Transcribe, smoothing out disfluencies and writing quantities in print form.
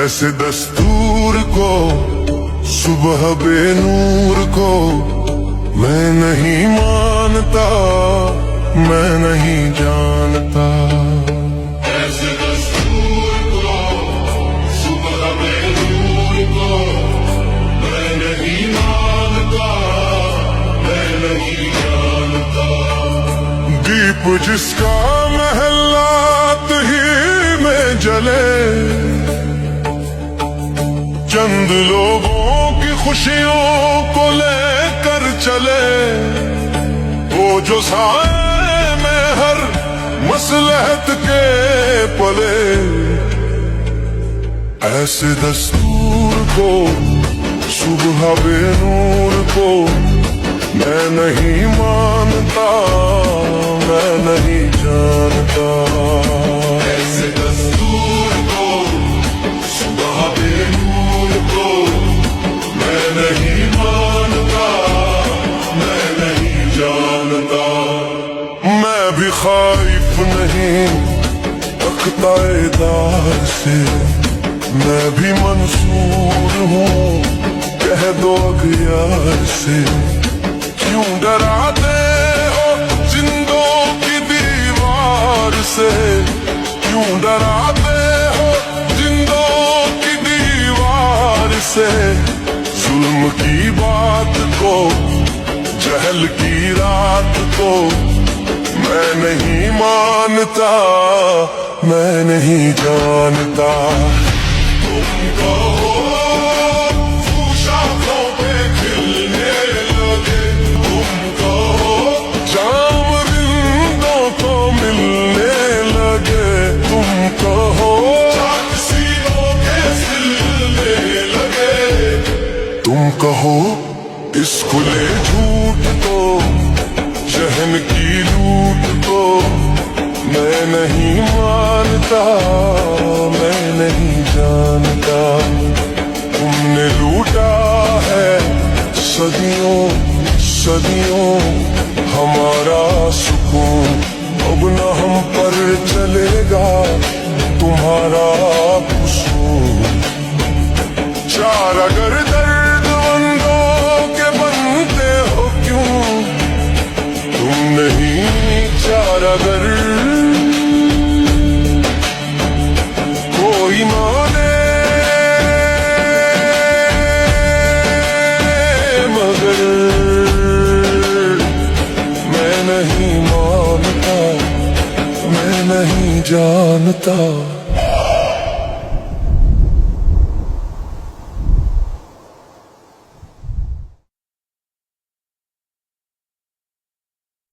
ऐसे दस्तूर को सुबह बेनूर को मैं नहीं मानता, मैं नहीं जानता। ऐसे दस्तूर को सुबह बेनूर को मैं नहीं मानता, मैं नहीं जानता। दीप जिसका महलात ही में जले, चंद लोगों की खुशियों को लेकर चले, वो जो साए में हर मसलहत के पले। ऐसे दस्तूर को सुबह बेनूर को मैं नहीं मानता, मैं नहीं जानता। ऐसे दस्तूर को सुबह बेनूर को मैं नहीं मानता, मैं नहीं जानता। मैं भी खाइफ नहीं तख्ताएदार से, मैं भी मंसूर हूँ कह दो अगियार से। क्यों डराते हो जिंदों की दीवार से, क्यों डराते हो जिंदों की दीवार से। जुल्म की बात को जहल की रात को मैं नहीं मानता, मैं नहीं जानता। तुम कहो शाखों पे खिलने लगे, तुम कहो जाम रिंदों को मिलने लगे, तुम कहो सीनों के सिलने लगे, तुम कहो इस खुले झूठ को जहन की लूट को मैं नहीं मानता, मैं नहीं जानता। तुमने लूटा है सदियों सदियों हमारा सुकून, अब न हम पर चलेगा तुम्हारा कुसून। चार अगर दर्दमंदों के बनते हो क्यों, तुम नहीं चार अगर कोई माने मगर मैं नहीं मानता, मैं नहीं जानता।